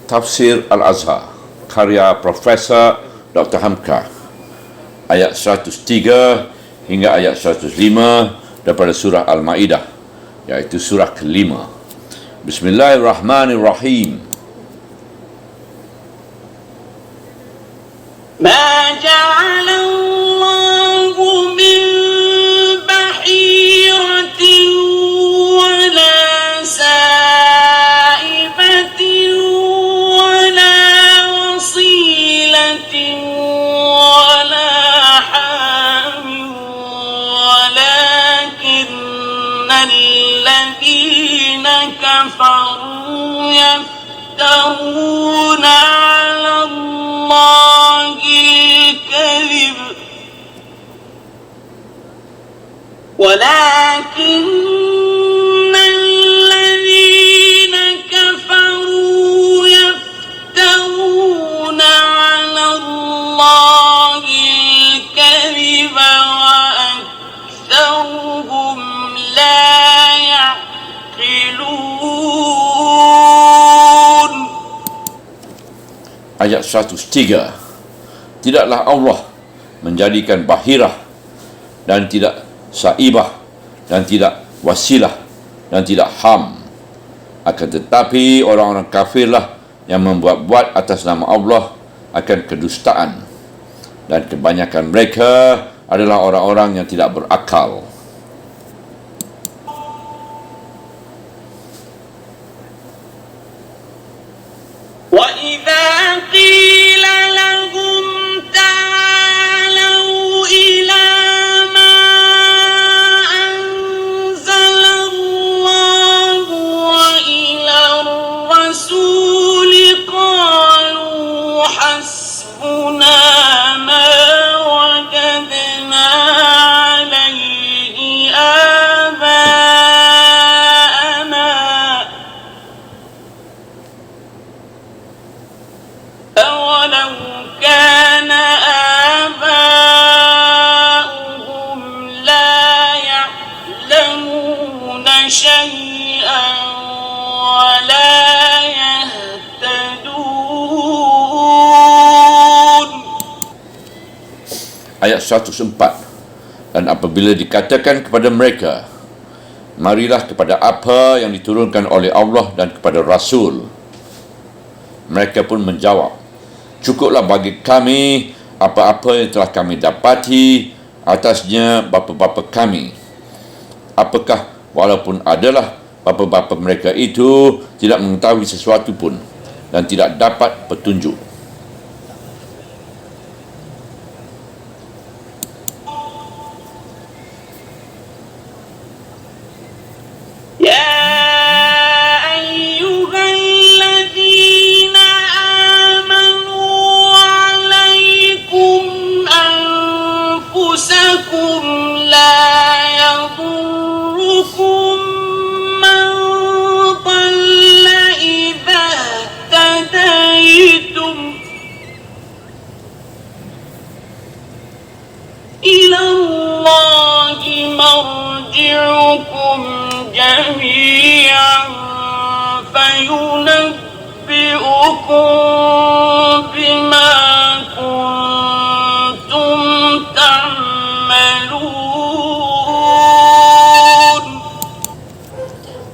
Tafsir Al-Azhar, karya Profesor Dr. Hamka, ayat 103 hingga ayat 105 daripada surah Al-Ma'idah, iaitu surah kelima. Bismillahirrahmanirrahim. ما جعل الله من بحيرة ولا سائبة ولا وصيلة ولا حام ولكن الذين كفروا يفترون على الله الكذب ولكن الذين كفروا يفترون على الله الكذب وأكثرهم لا يعقلون. Ayat 103. Tidaklah Allah menjadikan bahirah dan tidak saibah dan tidak wasilah dan tidak ham. Akan tetapi orang-orang kafirlah yang membuat-buat atas nama Allah akan kedustaan, dan kebanyakan mereka adalah orang-orang yang tidak berakal. وَإِذَا قِيلَ لَهُمْ تَعَالَوْا إِلَى مَا أَنزَلَ اللَّهُ وَإِلَى الرَّسُولِ قَالُوا حَسْبُنَا مَا وَجَدْنَا عَلَيْهِ آبَاءَنَا أَوَلَوْ كَانَ آبَاؤُهُمْ لَا يَعْلَمُونَ شَيْئًا وَلَا يَهْتَدُونَ. Ayat 104. Dan apabila dikatakan kepada mereka, marilah kepada apa yang diturunkan oleh Allah dan kepada Rasul, mereka pun menjawab, cukuplah bagi kami apa-apa yang telah kami dapati atasnya bapa-bapa kami. Apakah walaupun adalah bapa-bapa mereka itu tidak mengetahui sesuatu pun dan tidak dapat petunjuk. يا أيها الذين آمنوا عليكم أنفسكم لا يضركم من ضل إذا اهتديتم إلى الله مرجعكم جميعا فينبئكم بما كنتم تعملون.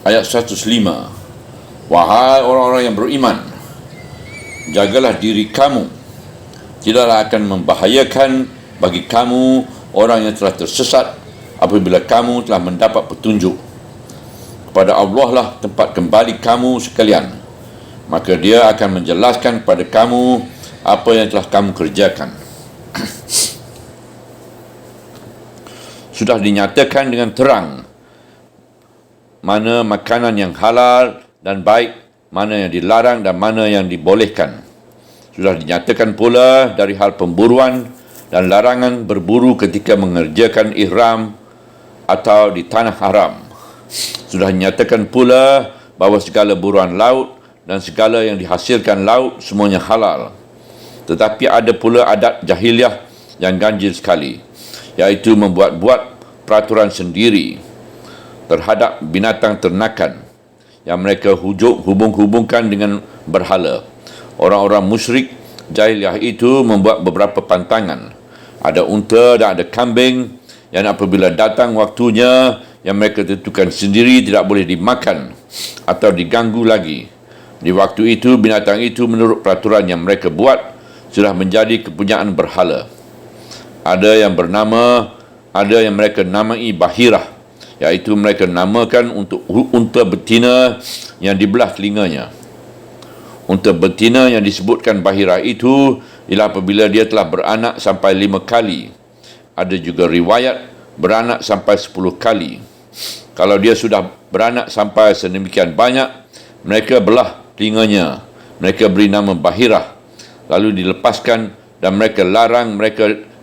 Ayat 105. Wahai orang-orang yang beriman, jagalah diri kamu, tidaklah akan membahayakan bagi kamu orang yang telah tersesat apabila kamu telah mendapat petunjuk. Kepada Allah lah tempat kembali kamu sekalian, maka Dia akan menjelaskan kepada kamu apa yang telah kamu kerjakan. Sudah dinyatakan dengan terang mana makanan yang halal dan baik, mana yang dilarang dan mana yang dibolehkan. Sudah dinyatakan pula dari hal pemburuan dan larangan berburu ketika mengerjakan ihram atau di tanah haram. Sudah dinyatakan pula bahawa segala buruan laut dan segala yang dihasilkan laut semuanya halal. Tetapi ada pula adat jahiliah yang ganjil sekali, iaitu membuat-buat peraturan sendiri terhadap binatang ternakan yang mereka hubung-hubungkan dengan berhala. Orang-orang musyrik jahiliah itu membuat beberapa pantangan. Ada unta dan ada kambing yang apabila datang waktunya yang mereka tentukan sendiri tidak boleh dimakan atau diganggu lagi. Di waktu itu binatang itu menurut peraturan yang mereka buat sudah menjadi kepunyaan berhala. Ada yang mereka namai Bahirah, iaitu mereka namakan untuk unta betina yang dibelah telinganya. Unta betina yang disebutkan Bahirah itu ialah apabila dia telah beranak sampai 5 kali. Ada juga riwayat beranak sampai 10 kali. Kalau dia sudah beranak sampai sedemikian banyak, mereka belah telinganya. Mereka beri nama Bahirah, lalu dilepaskan dan mereka larang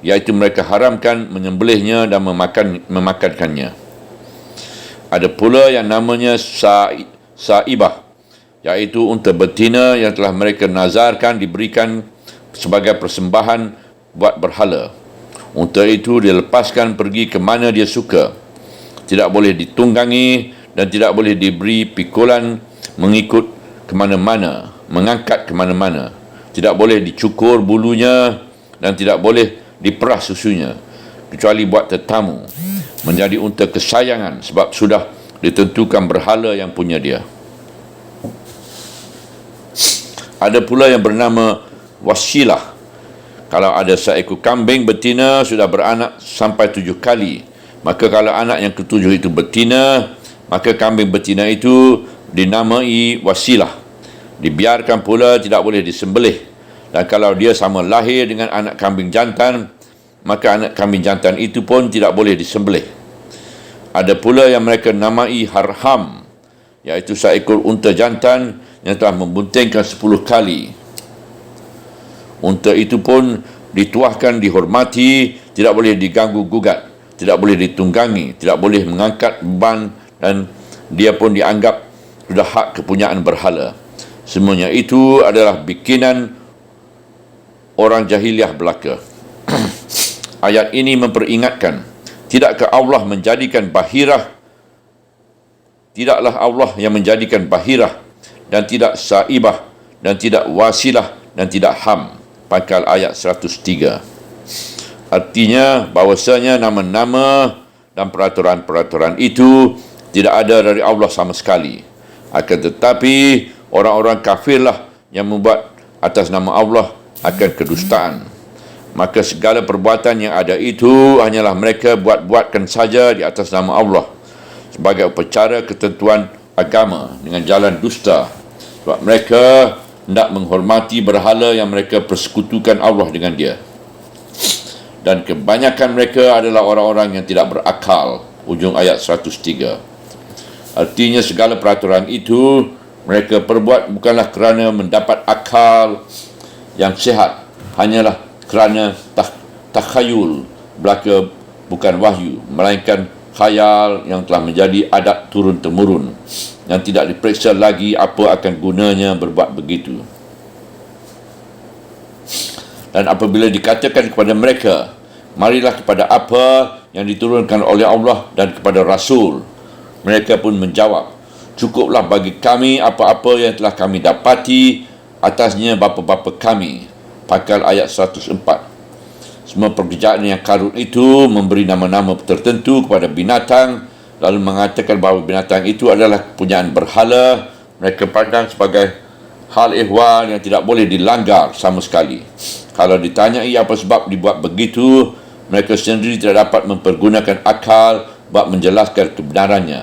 iaitu mereka haramkan menyembelihnya dan memakankannya. Ada pula yang namanya Sa'ibah, iaitu unta betina yang telah mereka nazarkan diberikan sebagai persembahan buat berhala. Unta itu dilepaskan pergi ke mana dia suka. Tidak boleh ditunggangi dan tidak boleh diberi pikulan mengikut ke mana-mana, mengangkat ke mana-mana. Tidak boleh dicukur bulunya dan tidak boleh diperah susunya, kecuali buat tetamu. Menjadi unta kesayangan sebab sudah ditentukan berhala yang punya dia. Ada pula yang bernama Wasilah. Kalau ada seekor kambing betina sudah beranak sampai 7 kali, maka kalau anak yang ketujuh itu betina, maka kambing betina itu dinamai Wasilah. Dibiarkan pula, tidak boleh disembelih. Dan kalau dia sama lahir dengan anak kambing jantan, maka anak kambing jantan itu pun tidak boleh disembelih. Ada pula yang mereka namai Harham, iaitu seekor unta jantan yang telah membuntingkan 10 kali. Unta itu pun dituahkan, dihormati, tidak boleh diganggu gugat, tidak boleh ditunggangi, tidak boleh mengangkat beban, dan dia pun dianggap sudah hak kepunyaan berhala. Semuanya itu adalah bikinan orang jahiliah belaka. Ayat ini memperingatkan, tidakkah Allah menjadikan Bahirah, tidaklah Allah yang menjadikan Bahirah dan tidak Sa'ibah dan tidak Wasilah dan tidak Ham. Pangkal ayat 103. Artinya bahawasanya nama-nama dan peraturan-peraturan itu tidak ada dari Allah sama sekali. Akan tetapi orang-orang kafirlah yang membuat atas nama Allah akan kedustaan. Maka segala perbuatan yang ada itu hanyalah mereka buat-buatkan saja di atas nama Allah sebagai upacara ketentuan agama dengan jalan dusta, sebab mereka hendak menghormati berhala yang mereka persekutukan Allah dengan dia. Dan kebanyakan mereka adalah orang-orang yang tidak berakal. Ujung ayat 103. Artinya segala peraturan itu mereka perbuat bukanlah kerana mendapat akal yang sihat, hanyalah kerana takhayul, belaka bukan wahyu, melainkan khayal yang telah menjadi adat turun-temurun, yang tidak diperiksa lagi apa akan gunanya berbuat begitu. Dan apabila dikatakan kepada mereka, marilah kepada apa yang diturunkan oleh Allah dan kepada Rasul, mereka pun menjawab, cukuplah bagi kami apa-apa yang telah kami dapati atasnya bapa-bapa kami. Pangkal ayat 104. Semua pekerjaan yang karut itu memberi nama-nama tertentu kepada binatang, lalu mengatakan bahawa binatang itu adalah kepunyaan berhala. Mereka pandang sebagai hal ihwal yang tidak boleh dilanggar sama sekali. Kalau ditanyai apa sebab dibuat begitu, mereka sendiri tidak dapat mempergunakan akal buat menjelaskan kebenarannya.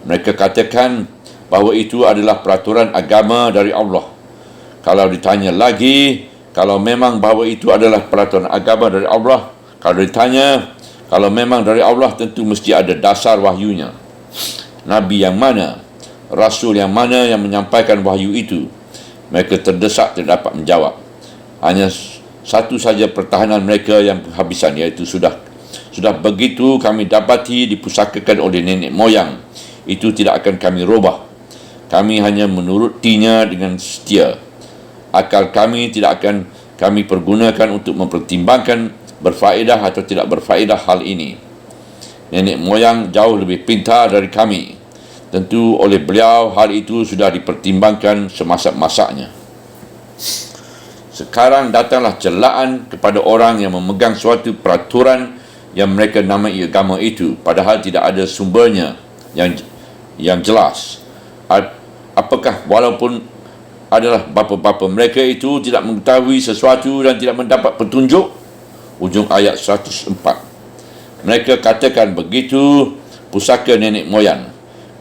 Mereka katakan bahawa itu adalah peraturan agama dari Allah. Kalau ditanya lagi, kalau memang bahawa itu adalah peraturan agama dari Allah, kalau ditanya, kalau memang dari Allah, tentu mesti ada dasar wahyunya. Nabi yang mana, Rasul yang mana yang menyampaikan wahyu itu? Mereka terdesak tidak dapat menjawab. Hanya satu saja pertahanan mereka yang kehabisan, iaitu sudah begitu kami dapati dipusakakan oleh nenek moyang, itu tidak akan kami robah. Kami hanya menurutinya dengan setia. Akal kami tidak akan kami pergunakan untuk mempertimbangkan berfaedah atau tidak berfaedah hal ini. Nenek moyang jauh lebih pintar dari kami. Tentu oleh beliau hal itu sudah dipertimbangkan semasa-masanya. Sekarang datanglah celaan kepada orang yang memegang suatu peraturan yang mereka namai agama itu, padahal tidak ada sumbernya yang jelas. Apakah walaupun adalah bapa-bapa mereka itu tidak mengetahui sesuatu dan tidak mendapat petunjuk? Ujung ayat 104. Mereka katakan begitu pusaka nenek moyang,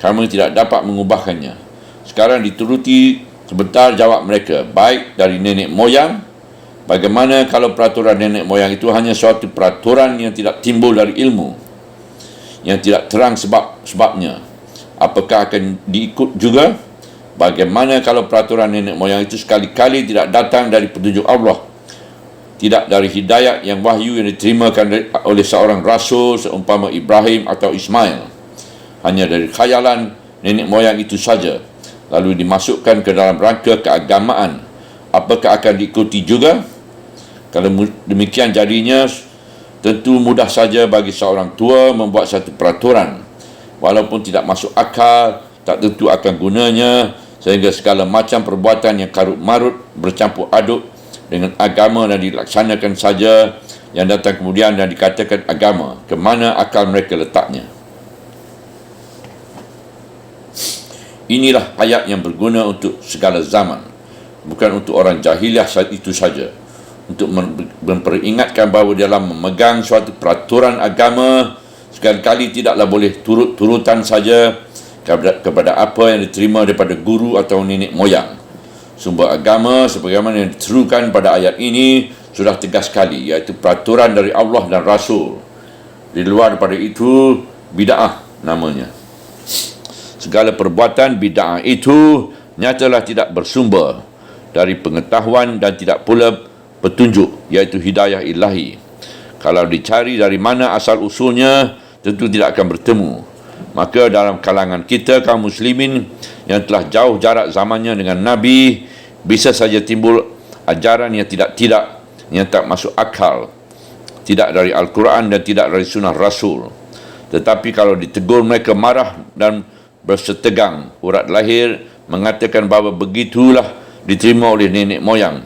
kami tidak dapat mengubahkannya. Sekarang dituruti sebentar jawab mereka, baik dari nenek moyang. Bagaimana kalau peraturan nenek moyang itu hanya suatu peraturan yang tidak timbul dari ilmu, yang tidak terang sebabnya? Apakah akan diikut juga? Bagaimana kalau peraturan nenek moyang itu sekali-kali tidak datang dari petunjuk Allah, tidak dari hidayat yang wahyu yang diterimakan oleh seorang rasul seumpama Ibrahim atau Ismail, hanya dari khayalan nenek moyang itu saja, lalu dimasukkan ke dalam rangka keagamaan? Apakah akan diikuti juga? Kalau demikian jadinya, tentu mudah saja bagi seorang tua membuat satu peraturan, walaupun tidak masuk akal, tak tentu akan gunanya, sehingga segala macam perbuatan yang karut marut bercampur aduk dengan agama dan dilaksanakan saja yang datang kemudian dan dikatakan agama. Kemana akal mereka letaknya? Inilah ayat yang berguna untuk segala zaman, bukan untuk orang jahiliah saat itu saja, untuk memperingatkan bahawa dalam memegang suatu peraturan agama, sekali-kali tidaklah boleh turut-turutan saja kepada apa yang diterima daripada guru atau nenek moyang. Sumber agama sebagaimana yang diterukan pada ayat ini sudah tegas sekali, iaitu peraturan dari Allah dan Rasul. Di luar daripada itu, bid'ah namanya. Segala perbuatan bid'ah itu nyatalah tidak bersumber dari pengetahuan dan tidak pula petunjuk, iaitu hidayah ilahi. Kalau dicari dari mana asal usulnya, tentu tidak akan bertemu. Maka dalam kalangan kita kaum muslimin yang telah jauh jarak zamannya dengan Nabi, bisa saja timbul ajaran yang yang tak masuk akal, tidak dari Al-Quran dan tidak dari sunnah Rasul. Tetapi kalau ditegur, mereka marah dan bersetegang. Urat lahir mengatakan bahawa begitulah diterima oleh nenek moyang.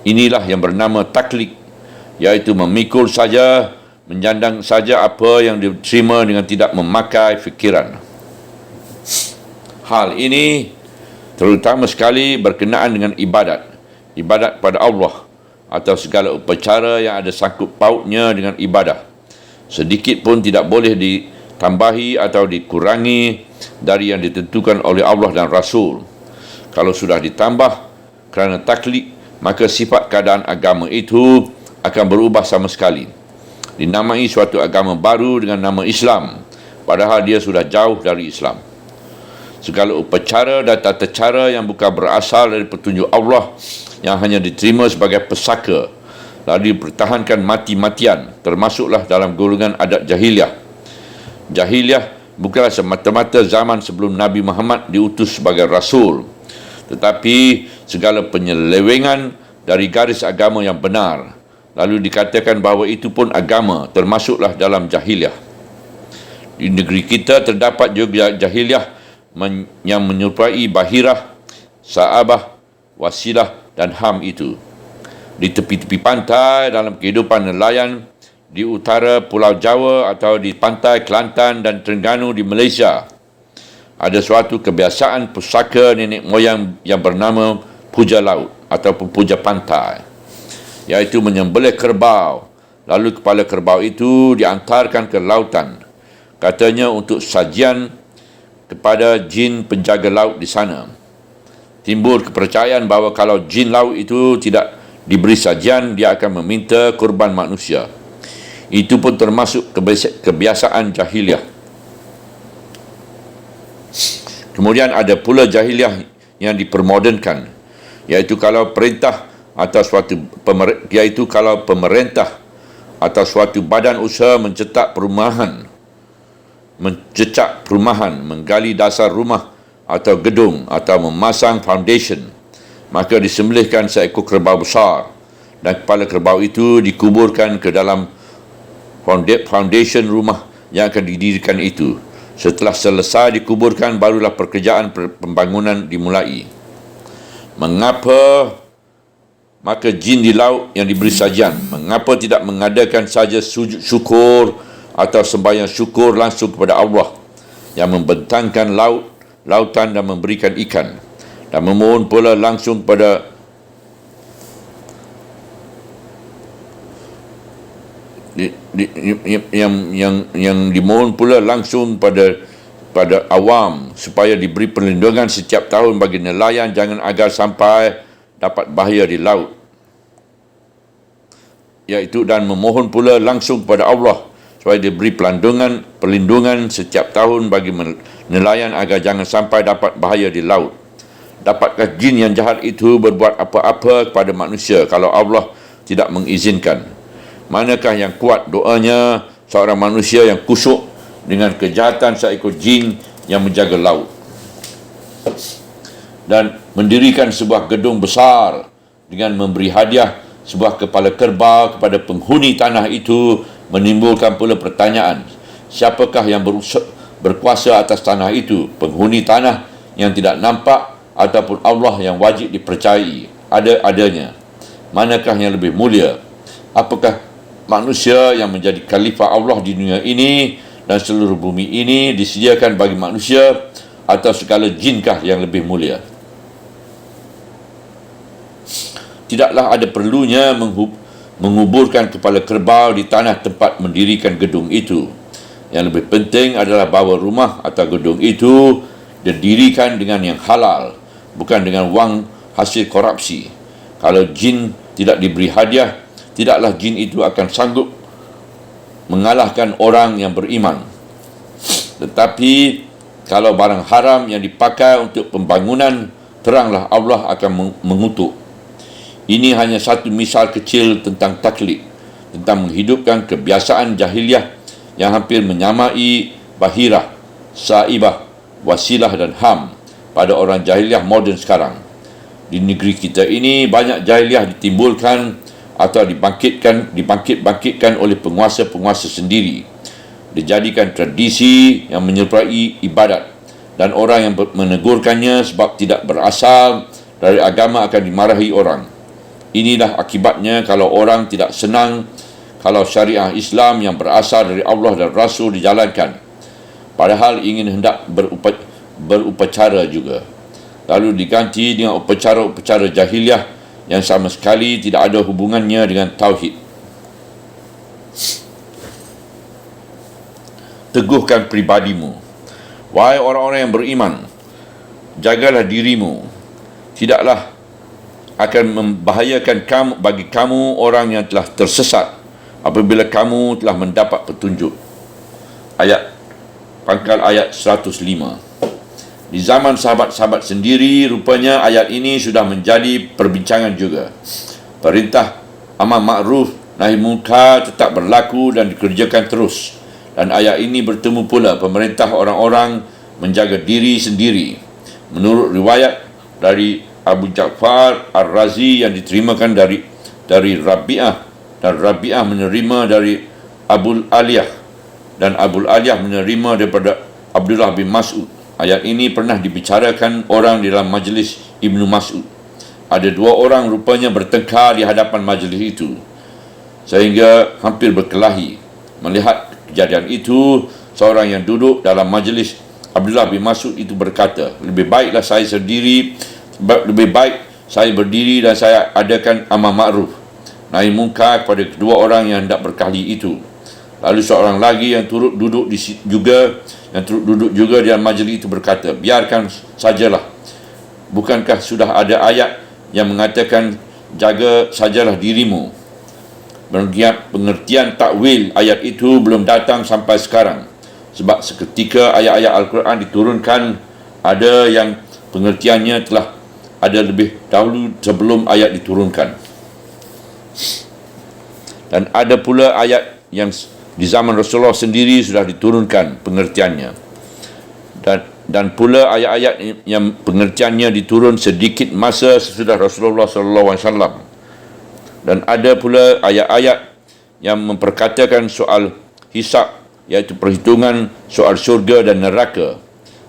Inilah yang bernama taklid, iaitu memikul saja, menjandang saja apa yang diterima dengan tidak memakai fikiran. Hal ini terutama sekali berkenaan dengan ibadat pada Allah atau segala upacara yang ada sangkut pautnya dengan ibadah. Sedikit pun tidak boleh ditambahi atau dikurangi dari yang ditentukan oleh Allah dan Rasul. Kalau sudah ditambah kerana taklid, maka sifat keadaan agama itu akan berubah sama sekali. Dinamai suatu agama baru dengan nama Islam, padahal dia sudah jauh dari Islam. Segala upacara dan tata cara yang bukan berasal dari petunjuk Allah, yang hanya diterima sebagai pesaka, lalu dipertahankan mati-matian, termasuklah dalam golongan adat jahiliah. Jahiliah bukanlah semata-mata zaman sebelum Nabi Muhammad diutus sebagai Rasul, tetapi segala penyelewengan dari garis agama yang benar, lalu dikatakan bahawa itu pun agama, termasuklah dalam jahiliah. Di negeri kita terdapat juga jahiliah yang menyerupai Bahirah, Sa'abah, Wasilah dan Ham itu. Di tepi-tepi pantai, dalam kehidupan nelayan di utara Pulau Jawa atau di pantai Kelantan dan Terengganu di Malaysia, ada suatu kebiasaan pusaka nenek moyang yang bernama puja laut ataupun puja pantai, iaitu menyembelih kerbau, lalu kepala kerbau itu diantarkan ke lautan, katanya untuk sajian kepada jin penjaga laut di sana. Timbul kepercayaan bahawa kalau jin laut itu tidak diberi sajian, dia akan meminta korban manusia. Itu pun termasuk kebiasaan jahiliah. Kemudian ada pula jahiliah yang dipermodernkan, iaitu kalau pemerintah atau suatu badan usaha mencecak perumahan, menggali dasar rumah atau gedung atau memasang foundation, maka disembelihkan seekor kerbau besar dan kepala kerbau itu dikuburkan ke dalam foundation rumah yang akan didirikan itu. Setelah selesai dikuburkan, barulah pekerjaan pembangunan dimulai. Mengapa maka jin di laut yang diberi sajian, mengapa tidak mengadakan saja sujud syukur atau sembahyang syukur langsung kepada Allah yang membentangkan lautan dan memberikan ikan, dan memohon pula langsung pada yang dimohon pula langsung pada awam supaya diberi perlindungan setiap tahun bagi nelayan, jangan agar sampai dapat bahaya di laut, iaitu dan memohon pula langsung kepada Allah supaya diberi perlindungan setiap tahun bagi nelayan agar jangan sampai dapat bahaya di laut. Dapatkah jin yang jahat itu berbuat apa-apa kepada manusia kalau Allah tidak mengizinkan? Manakah yang kuat doanya seorang manusia yang kusyuk dengan kejahatan seekor jin yang menjaga laut dan mendirikan sebuah gedung besar dengan memberi hadiah sebuah kepala kerbau kepada penghuni tanah itu, menimbulkan pula pertanyaan, siapakah yang berkuasa atas tanah itu, penghuni tanah yang tidak nampak ataupun Allah yang wajib dipercayai adanya? Manakah yang lebih mulia? Apakah manusia yang menjadi khalifah Allah di dunia ini dan seluruh bumi ini disediakan bagi manusia, atau segala jinkah yang lebih mulia? Tidaklah ada perlunya menguburkan kepala kerbau di tanah tempat mendirikan gedung itu. Yang lebih penting adalah bahawa rumah atau gedung itu didirikan dengan yang halal, bukan dengan wang hasil korupsi. Kalau jin tidak diberi hadiah, tidaklah jin itu akan sanggup mengalahkan orang yang beriman. Tetapi kalau barang haram yang dipakai untuk pembangunan, teranglah Allah akan mengutuk. Ini hanya satu misal kecil tentang taklid, tentang menghidupkan kebiasaan jahiliah yang hampir menyamai bahirah, saibah, wasilah dan ham pada orang jahiliah moden sekarang. Di negeri kita ini banyak jahiliah ditimbulkan atau dibangkit-bangkitkan oleh penguasa-penguasa sendiri, dijadikan tradisi yang menyerupai ibadat, dan orang yang menegurkannya sebab tidak berasal dari agama akan dimarahi orang. Inilah akibatnya kalau orang tidak senang kalau syariah Islam yang berasal dari Allah dan Rasul dijalankan, padahal ingin hendak berupacara juga, lalu diganti dengan upacara-upacara jahiliah yang sama sekali tidak ada hubungannya dengan tauhid. Teguhkan pribadimu, wahai orang-orang yang beriman, jagalah dirimu, tidaklah akan membahayakan bagi kamu orang yang telah tersesat apabila kamu telah mendapat petunjuk. Pangkal ayat 105. Di zaman sahabat-sahabat sendiri, rupanya ayat ini sudah menjadi perbincangan juga. Perintah amar ma'ruf nahi munkar tetap berlaku dan dikerjakan terus. Dan ayat ini bertemu pula pemerintah orang-orang menjaga diri sendiri. Menurut riwayat dari Abu Ja'far Ar-Razi yang diterimakan dari Rabi'ah, dan Rabi'ah menerima dari Abul Aliyah, dan Abul Aliyah menerima daripada Abdullah bin Mas'ud. Ayat ini pernah dibicarakan orang di dalam majlis Ibnu Mas'ud. Ada dua orang rupanya bertengkar di hadapan majlis itu sehingga hampir berkelahi. Melihat kejadian itu, seorang yang duduk dalam majlis Abdullah bin Mas'ud itu berkata, lebih baik saya berdiri dan saya adakan amar ma'ruf nahi munkar kepada kedua orang yang hendak berkelahi itu. Lalu seorang lagi yang turut duduk juga di dalam majlis itu berkata, biarkan sajalah, bukankah sudah ada ayat yang mengatakan jaga sajalah dirimu? Pengertian takwil ayat itu belum datang sampai sekarang, sebab seketika ayat-ayat Al-Quran diturunkan, ada yang pengertiannya telah ada lebih dahulu sebelum ayat diturunkan, dan ada pula ayat yang di zaman Rasulullah sendiri sudah diturunkan pengertiannya, dan pula ayat-ayat yang pengertiannya diturun sedikit masa sesudah Rasulullah SAW, dan ada pula ayat-ayat yang memperkatakan soal hisab, iaitu perhitungan soal syurga dan neraka.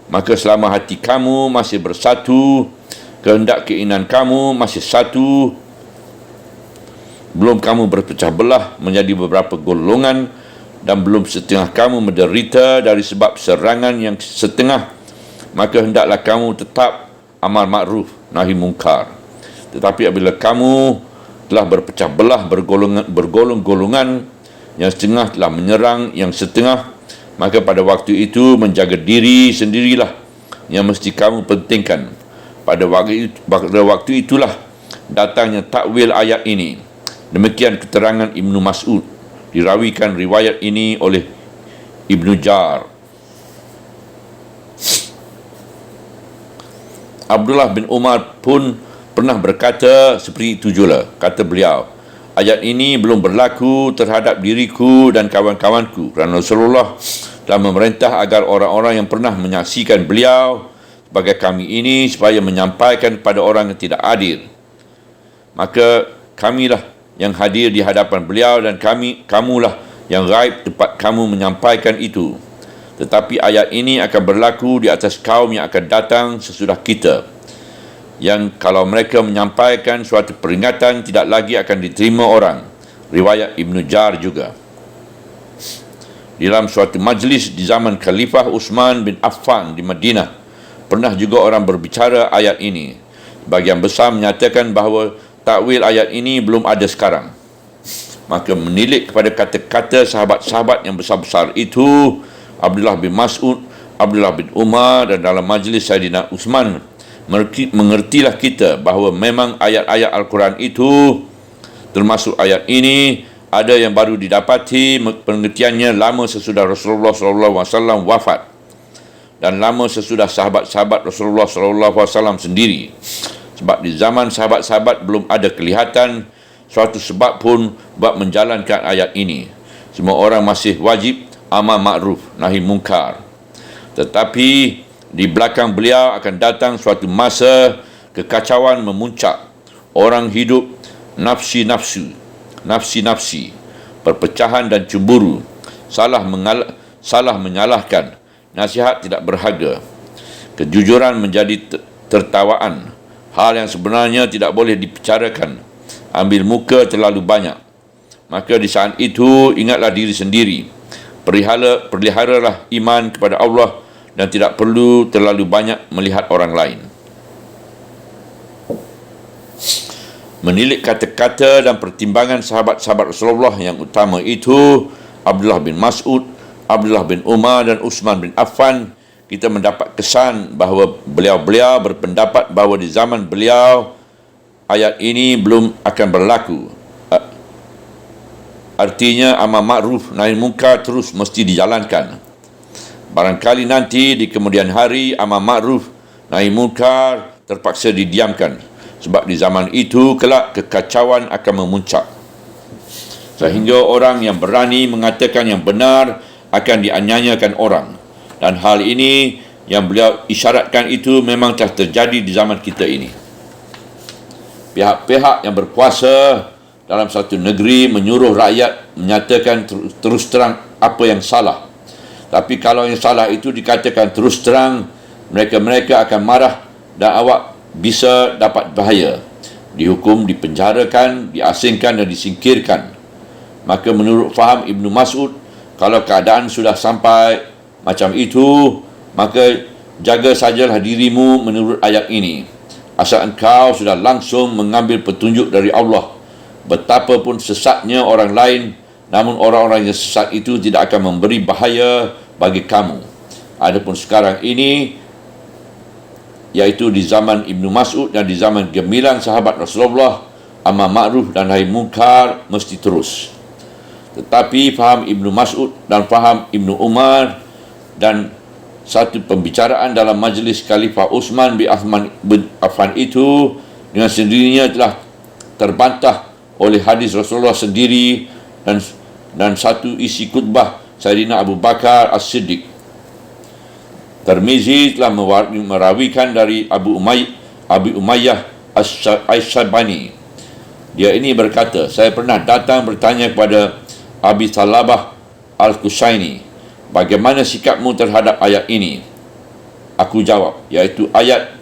Maka selama hati kamu masih bersatu, kehendak keinginan kamu masih satu, belum kamu berpecah belah menjadi beberapa golongan, dan belum setengah kamu menderita dari sebab serangan yang setengah, maka hendaklah kamu tetap amal makruf nahi mungkar. Tetapi apabila kamu telah berpecah belah bergolong-golongan, yang setengah telah menyerang yang setengah, maka pada waktu itu menjaga diri sendirilah yang mesti kamu pentingkan. Pada waktu itulah datangnya takwil ayat ini. Demikian keterangan Ibnu Mas'ud. Dirawikan riwayat ini oleh Ibnu Jar. Abdullah bin Umar pun pernah berkata seperti itu juga. Kata beliau, ayat ini belum berlaku terhadap diriku dan kawan-kawanku, kerana Rasulullah telah memerintah agar orang-orang yang pernah menyaksikan beliau sebagai kami ini supaya menyampaikan kepada orang yang tidak adil. Maka kamilah yang hadir di hadapan beliau, dan kamulah yang gaib tempat kamu menyampaikan itu. Tetapi ayat ini akan berlaku di atas kaum yang akan datang sesudah kita, yang kalau mereka menyampaikan suatu peringatan tidak lagi akan diterima orang. Riwayat Ibnu Jar juga. Dalam suatu majlis di zaman Khalifah Uthman bin Affan di Madinah, pernah juga orang berbicara ayat ini. Bagian besar menyatakan bahawa takwil ayat ini belum ada sekarang. Maka menilik kepada kata-kata sahabat-sahabat yang besar-besar itu, Abdullah bin Mas'ud, Abdullah bin Umar, dan dalam majlis Saidina Uthman, mengertilah kita bahawa memang ayat-ayat Al-Quran itu, termasuk ayat ini, ada yang baru didapati pengertiannya lama sesudah Rasulullah SAW wafat, dan lama sesudah sahabat-sahabat Rasulullah SAW sendiri. Sebab di zaman sahabat-sahabat belum ada kelihatan suatu sebab pun buat menjalankan ayat ini. Semua orang masih wajib amal makruf nahi mungkar. Tetapi di belakang beliau akan datang suatu masa kekacauan memuncak. Orang hidup nafsi-nafsi, perpecahan dan cemburu, salah menyalahkan, nasihat tidak berharga, kejujuran menjadi tertawaan, hal yang sebenarnya tidak boleh dibicarakan, ambil muka terlalu banyak. Maka di saat itu ingatlah diri sendiri, peliharalah iman kepada Allah, dan tidak perlu terlalu banyak melihat orang lain. Menilik kata-kata dan pertimbangan sahabat-sahabat Rasulullah yang utama itu, Abdullah bin Mas'ud, Abdullah bin Umar, dan Uthman bin Affan, kita mendapat kesan bahawa beliau-beliau berpendapat bahawa di zaman beliau ayat ini belum akan berlaku. Artinya amal makruf nahi mungkar terus mesti dijalankan. Barangkali nanti di kemudian hari amal makruf nahi mungkar terpaksa didiamkan, sebab di zaman itu kelak kekacauan akan memuncak, sehingga orang yang berani mengatakan yang benar akan dianiayakan orang. Dan hal ini yang beliau isyaratkan itu memang telah terjadi di zaman kita ini. Pihak-pihak yang berkuasa dalam satu negeri menyuruh rakyat menyatakan terus terang apa yang salah. Tapi kalau yang salah itu dikatakan terus terang, mereka akan marah dan awak bisa dapat bahaya, dihukum, dipenjarakan, diasingkan dan disingkirkan. Maka menurut faham Ibnu Mas'ud, kalau keadaan sudah sampai macam itu, maka jaga sajalah dirimu menurut ayat ini, asal engkau sudah langsung mengambil petunjuk dari Allah. Betapapun sesatnya orang lain, namun orang-orang yang sesat itu tidak akan memberi bahaya bagi kamu. Adapun sekarang ini, yaitu di zaman Ibnu Mas'ud dan di zaman gemilang sahabat Rasulullah, amal makruf dan nahi mungkar mesti terus. Tetapi faham Ibnu Mas'ud dan faham Ibnu Umar dan satu pembicaraan dalam majlis Khalifah Uthman bin Affan itu dengan sendirinya telah terbantah oleh hadis Rasulullah sendiri dan satu isi khutbah Sayyidina Abu Bakar As-Siddiq. Tirmizi telah merawikan dari Abu Umayyah As-Sabani. Dia ini berkata, saya pernah datang bertanya kepada Abi Talabah Al-Kusaini, bagaimana sikapmu terhadap ayat ini? Aku jawab, iaitu ayat,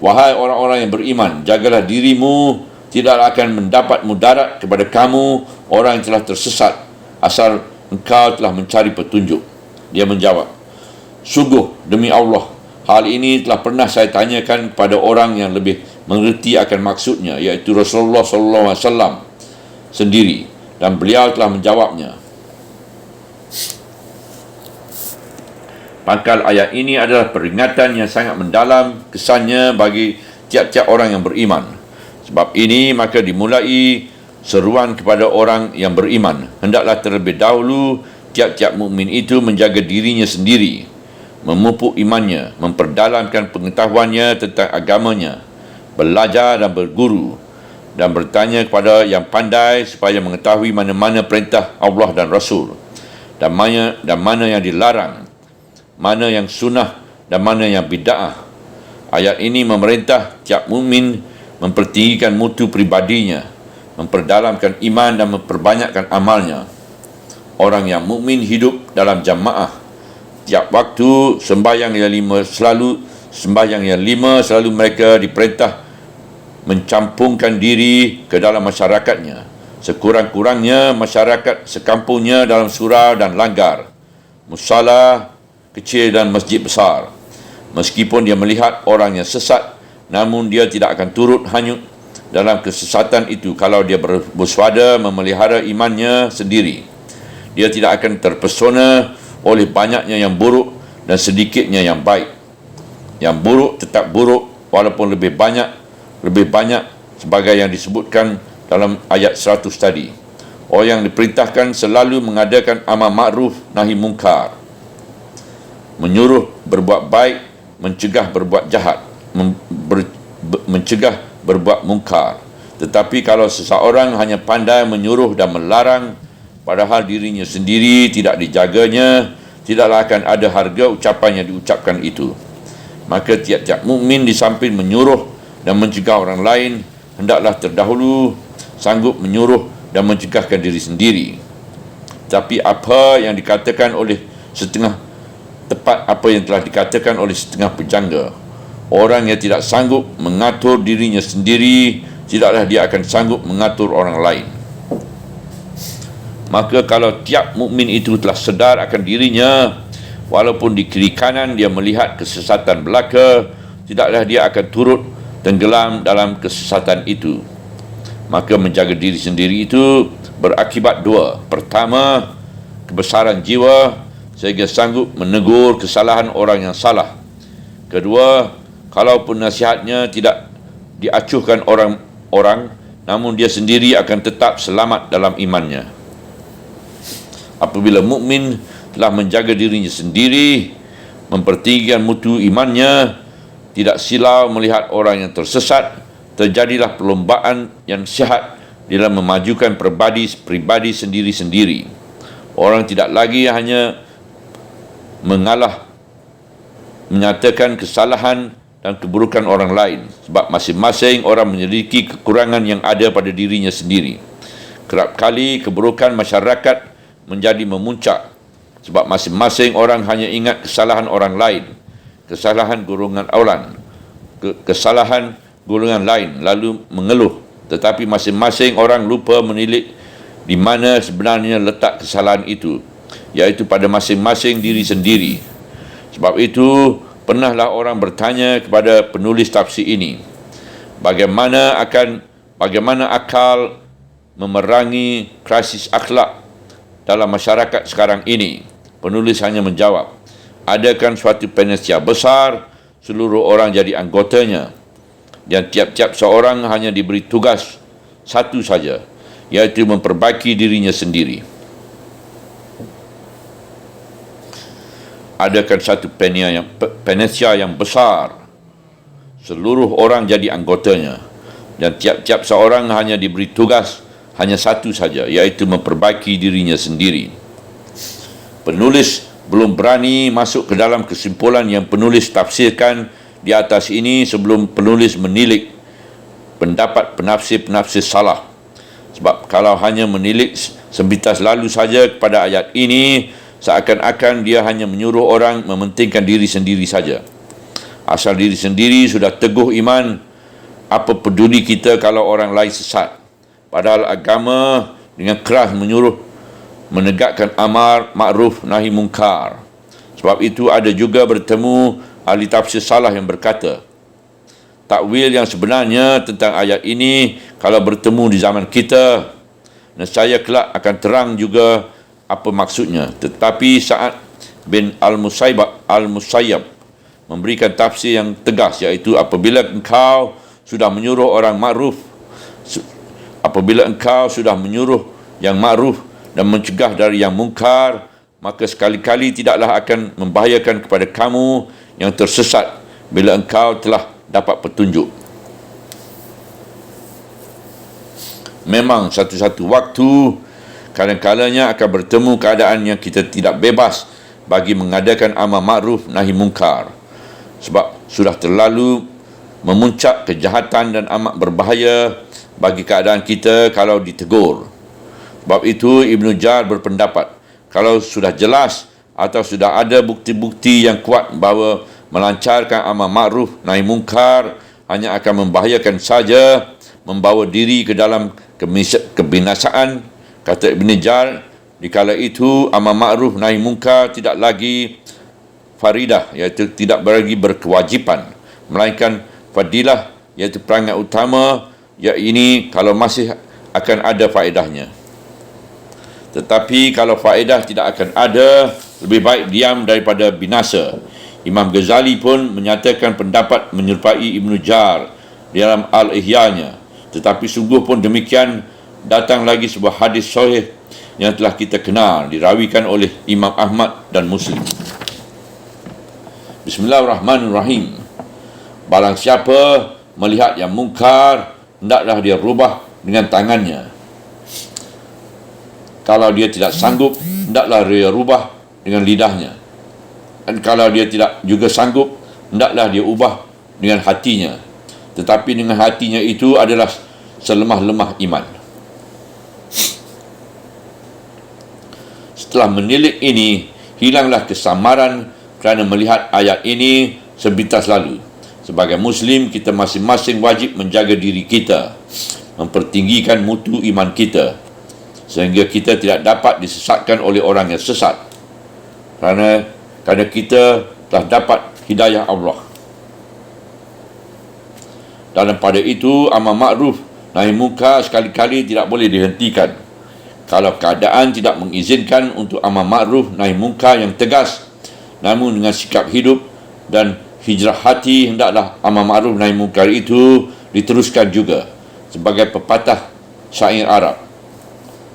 wahai orang-orang yang beriman, jagalah dirimu tidaklah akan mendapat mudarat kepada kamu orang yang telah tersesat asal engkau telah mencari petunjuk. Dia menjawab, sungguh demi Allah, hal ini telah pernah saya tanyakan kepada orang yang lebih mengerti akan maksudnya, iaitu Rasulullah SAW sendiri, dan beliau telah menjawabnya. Pangkal ayat ini adalah peringatan yang sangat mendalam kesannya bagi tiap-tiap orang yang beriman. Sebab ini maka dimulai seruan kepada orang yang beriman. Hendaklah terlebih dahulu tiap-tiap mukmin itu menjaga dirinya sendiri, memupuk imannya, memperdalamkan pengetahuannya tentang agamanya, belajar dan berguru, dan bertanya kepada yang pandai supaya mengetahui mana-mana perintah Allah dan Rasul, dan mana yang dilarang, mana yang sunnah dan mana yang bid'ah. Ayat ini memerintah tiap mukmin mempertinggikan mutu pribadinya, memperdalamkan iman dan memperbanyakkan amalnya. Orang yang mukmin hidup dalam jamaah. Tiap waktu sembahyang yang lima selalu mereka diperintah mencampungkan diri ke dalam masyarakatnya. Sekurang-kurangnya masyarakat sekampungnya dalam surau dan langgar, musala kecil dan masjid besar. Meskipun dia melihat orang yang sesat, namun dia tidak akan turut hanyut dalam kesesatan itu kalau dia berwaspada memelihara imannya sendiri. Dia tidak akan terpesona oleh banyaknya yang buruk dan sedikitnya yang baik. Yang buruk tetap buruk walaupun lebih banyak sebagai yang disebutkan dalam ayat 100 tadi. Orang yang diperintahkan selalu mengadakan amal makruf nahi mungkar, menyuruh berbuat baik, mencegah berbuat jahat, mencegah berbuat mungkar. Tetapi kalau seseorang hanya pandai menyuruh dan melarang, padahal dirinya sendiri tidak dijaganya, tidaklah akan ada harga ucapan yang diucapkan itu. Maka tiap-tiap mukmin di samping menyuruh dan mencegah orang lain, hendaklah terdahulu sanggup menyuruh dan mencegahkan diri sendiri. Tapi apa yang dikatakan oleh setengah tepat apa yang telah dikatakan oleh setengah pejangga, orang yang tidak sanggup mengatur dirinya sendiri, tidaklah dia akan sanggup mengatur orang lain. Maka kalau tiap mukmin itu telah sedar akan dirinya, walaupun di kiri kanan dia melihat kesesatan belaka, tidaklah dia akan turut tenggelam dalam kesesatan itu. Maka menjaga diri sendiri itu berakibat dua. Pertama, kebesaran jiwa sehingga sanggup menegur kesalahan orang yang salah. Kedua, kalaupun nasihatnya tidak diacuhkan orang-orang, namun dia sendiri akan tetap selamat dalam imannya. Apabila mukmin telah menjaga dirinya sendiri, mempertinggikan mutu imannya, tidak silau melihat orang yang tersesat, terjadilah perlombaan yang sihat dalam memajukan pribadi sendiri-sendiri. Orang tidak lagi hanya mengalah menyatakan kesalahan dan keburukan orang lain, sebab masing-masing orang memiliki kekurangan yang ada pada dirinya sendiri. Kerap kali keburukan masyarakat menjadi memuncak sebab masing-masing orang hanya ingat kesalahan orang lain, kesalahan golongan lain, lalu mengeluh. Tetapi masing-masing orang lupa menilik di mana sebenarnya letak kesalahan itu, iaitu pada masing-masing diri sendiri. Sebab itu pernahlah orang bertanya kepada penulis tafsir ini, bagaimana akal memerangi krisis akhlak dalam masyarakat sekarang ini? Penulis hanya menjawab, adakan suatu panitia besar, seluruh orang jadi anggotanya, dan tiap-tiap seorang hanya diberi tugas satu saja, iaitu memperbaiki dirinya sendiri. Adakan satu panitia yang besar, seluruh orang jadi anggotanya, dan tiap-tiap seorang hanya diberi tugas hanya satu saja, iaitu memperbaiki dirinya sendiri. Penulis belum berani masuk ke dalam kesimpulan yang penulis tafsirkan di atas ini sebelum penulis menilik pendapat penafsir-penafsir salah. Sebab kalau hanya menilik sepintas lalu saja kepada ayat ini, seakan-akan dia hanya menyuruh orang mementingkan diri sendiri saja. Asal diri sendiri sudah teguh iman apa peduli kita kalau orang lain sesat? Padahal agama dengan keras menyuruh menegakkan amar ma'ruf nahi mungkar. Sebab itu ada juga bertemu ahli tafsir salah yang berkata, takwil yang sebenarnya tentang ayat ini kalau bertemu di zaman kita, nescaya kelak akan terang juga apa maksudnya. Tetapi Sa'ad bin Al-Musayyab memberikan tafsir yang tegas, iaitu apabila engkau sudah menyuruh yang ma'ruf dan mencegah dari yang mungkar, maka sekali-kali tidaklah akan membahayakan kepada kamu yang tersesat bila engkau telah dapat petunjuk. Memang satu-satu waktu kadang-kadangnya akan bertemu keadaan yang kita tidak bebas bagi mengadakan amar ma'ruf nahi mungkar, sebab sudah terlalu memuncak kejahatan dan amat berbahaya bagi keadaan kita kalau ditegur. Sebab itu Ibn Jar berpendapat, kalau sudah jelas atau sudah ada bukti-bukti yang kuat bahawa melancarkan amar ma'ruf nahi mungkar hanya akan membahayakan saja, membawa diri ke dalam kebinasaan, kata Ibn Jar, dikala itu amar ma'ruf nahi mungkar tidak lagi faridah, iaitu tidak lagi berkewajipan, melainkan fadilah, iaitu perangai utama, ini kalau masih akan ada faedahnya. Tetapi kalau faedah tidak akan ada, lebih baik diam daripada binasa. Imam Ghazali pun menyatakan pendapat menyerupai Ibn Jar di dalam Al-Ihya'nya. Tetapi sungguh pun demikian, datang lagi sebuah hadis sahih yang telah kita kenal, dirawikan oleh Imam Ahmad dan Muslim. Bismillahirrahmanirrahim. Barang siapa melihat yang mungkar, hendaklah dia rubah dengan tangannya. Kalau dia tidak sanggup, hendaklah dia rubah dengan lidahnya. Dan kalau dia tidak juga sanggup, hendaklah dia ubah dengan hatinya. Tetapi dengan hatinya itu adalah selemah-lemah iman. Setelah menilik ini, hilanglah kesamaran kerana melihat ayat ini sepintas lalu. Sebagai Muslim, kita masing-masing wajib menjaga diri kita, mempertinggikan mutu iman kita, sehingga kita tidak dapat disesatkan oleh orang yang sesat, kerana kita telah dapat hidayah Allah. Dan pada itu amar ma'ruf nahi mungkar sekali-kali tidak boleh dihentikan. Kalau keadaan tidak mengizinkan untuk amar ma'ruf nahi mungkar yang tegas, namun dengan sikap hidup dan hijrah hati, hendaklah amar ma'ruf nahi mungkar itu diteruskan juga. Sebagai pepatah syair Arab,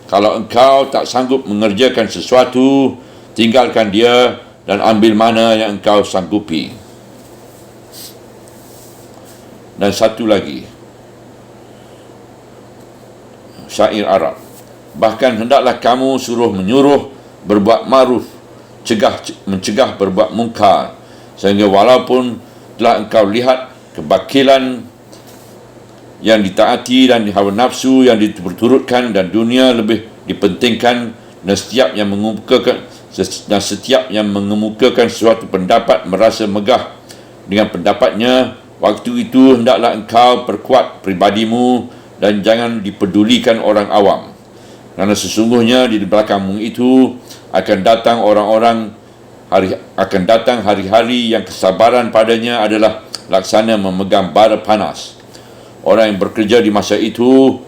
kalau engkau tak sanggup mengerjakan sesuatu, tinggalkan dia dan ambil mana yang engkau sanggupi. Dan satu lagi, syair Arab, bahkan hendaklah kamu menyuruh berbuat ma'ruf, mencegah berbuat mungkar, sehingga walaupun telah engkau lihat kebakilan yang ditaati dan hawa nafsu yang diturutkan dan dunia lebih dipentingkan, dan setiap yang mengemukakan suatu pendapat merasa megah dengan pendapatnya, waktu itu hendaklah engkau perkuat pribadimu dan jangan dipedulikan orang awam, kerana sesungguhnya di belakangmu itu akan datang hari-hari yang kesabaran padanya adalah laksana memegang bara panas. Orang yang bekerja di masa itu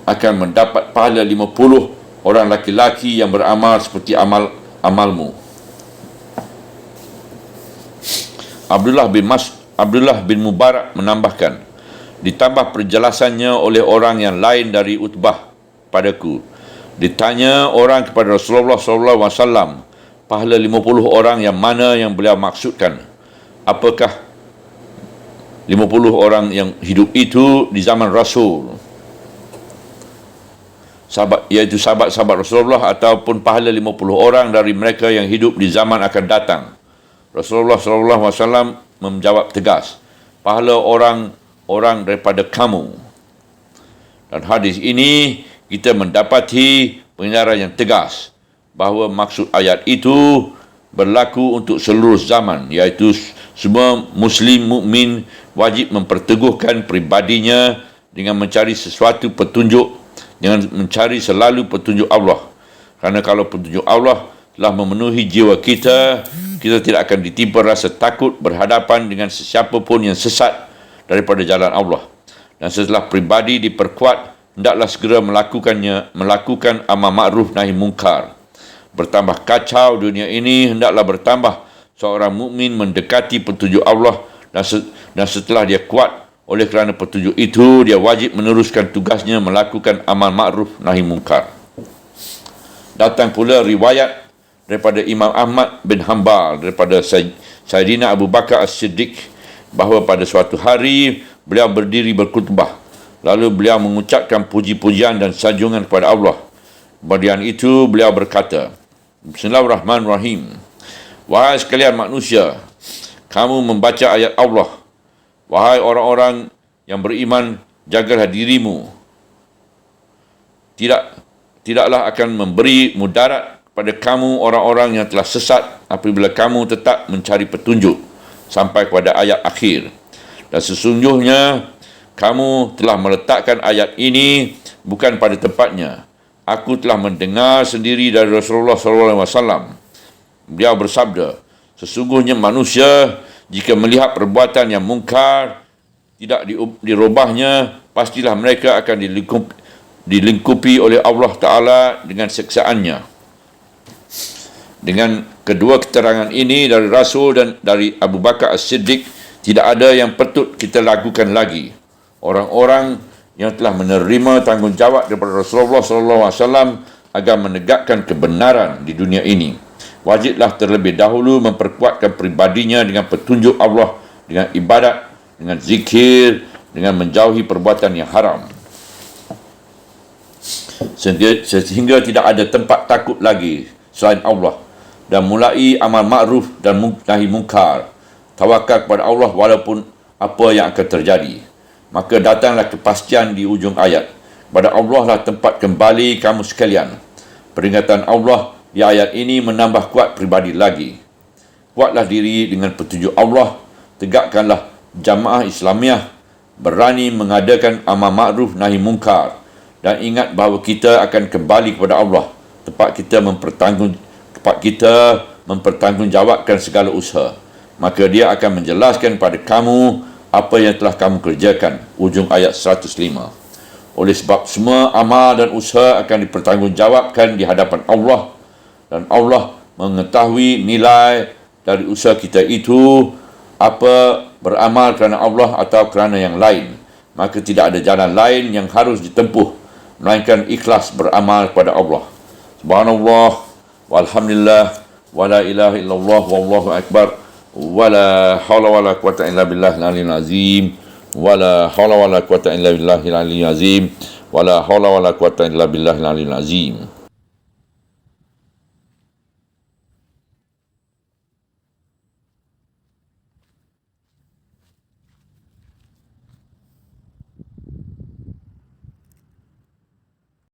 akan mendapat pahala 50 orang laki-laki yang beramal seperti amalmu. Abdullah bin Mubarak menambahkan, ditambah perjelasannya oleh orang yang lain dari Utbah padaku. Ditanya orang kepada Rasulullah SAW, pahala 50 orang yang mana yang beliau maksudkan? Apakah 50 orang yang hidup itu di zaman Rasul, iaitu sahabat-sahabat Rasulullah, ataupun pahala 50 orang dari mereka yang hidup di zaman akan datang? Rasulullah SAW menjawab tegas, pahala orang daripada kamu. Dan hadis ini kita mendapati pengenaran yang tegas bahawa maksud ayat itu berlaku untuk seluruh zaman, iaitu semua Muslim mukmin wajib memperteguhkan pribadinya dengan mencari sesuatu petunjuk, dengan mencari selalu petunjuk Allah. Kerana kalau petunjuk Allah telah memenuhi jiwa kita, kita tidak akan ditimpa rasa takut berhadapan dengan sesiapa pun yang sesat daripada jalan Allah. Dan setelah pribadi diperkuat, hendaklah segera melakukan amar ma'ruf nahi mungkar. Bertambah kacau dunia ini, hendaklah bertambah seorang mukmin mendekati petunjuk Allah, dan setelah dia kuat oleh kerana petunjuk itu, dia wajib meneruskan tugasnya melakukan amar ma'ruf nahi mungkar. Datang pula riwayat daripada Imam Ahmad bin Hanbal daripada Sayyidina Abu Bakar As-Siddiq bahawa pada suatu hari beliau berdiri berkhutbah, lalu beliau mengucapkan puji-pujian dan sanjungan kepada Allah. Kemudian itu beliau berkata, Bismillahirrahmanirrahim. Wahai sekalian manusia, kamu membaca ayat Allah. Wahai orang-orang yang beriman, jagalah dirimu. Tidaklah akan memberi mudarat kepada kamu orang-orang yang telah sesat apabila kamu tetap mencari petunjuk sampai kepada ayat akhir. Dan sesungguhnya kamu telah meletakkan ayat ini bukan pada tempatnya. Aku telah mendengar sendiri dari Rasulullah SAW. Beliau bersabda, sesungguhnya manusia jika melihat perbuatan yang mungkar tidak dirubahnya, pastilah mereka akan dilingkupi oleh Allah Ta'ala dengan siksaannya. Dengan kedua keterangan ini dari Rasul dan dari Abu Bakar As-Siddiq, tidak ada yang patut kita lakukan lagi. Orang-orang yang telah menerima tanggungjawab daripada Rasulullah SAW agar menegakkan kebenaran di dunia ini, wajiblah terlebih dahulu memperkuatkan pribadinya dengan petunjuk Allah, dengan ibadat, dengan zikir, dengan menjauhi perbuatan yang haram. Sehingga tidak ada tempat takut lagi selain Allah, dan mulai amal ma'ruf dan nahi mungkar. Tawakal kepada Allah walaupun apa yang akan terjadi. Maka datanglah kepastian di ujung ayat. Kepada Allah lah tempat kembali kamu sekalian. Peringatan Allah di ayat ini menambah kuat pribadi lagi. Kuatlah diri dengan petunjuk Allah. Tegakkanlah jamaah Islamiah. Berani mengadakan amal ma'ruf nahi mungkar. Dan ingat bahawa kita akan kembali kepada Allah. Tempat kita mempertanggungjawabkan segala usaha. Maka dia akan menjelaskan pada kamu apa yang telah kamu kerjakan. Ujung ayat 105. Oleh sebab semua amal dan usaha akan dipertanggungjawabkan di hadapan Allah, dan Allah mengetahui nilai dari usaha kita itu, apa beramal kerana Allah atau kerana yang lain. Maka tidak ada jalan lain yang harus ditempuh melainkan ikhlas beramal kepada Allah. Subhanallah walhamdulillah wala ilaha illallah wallahu akbar wala haula wala quwata illa billahil aliyyil azim wala haula wala quwata illa billahil aliyyil azim wala haula wala quwata illa billahil aliyyil azim.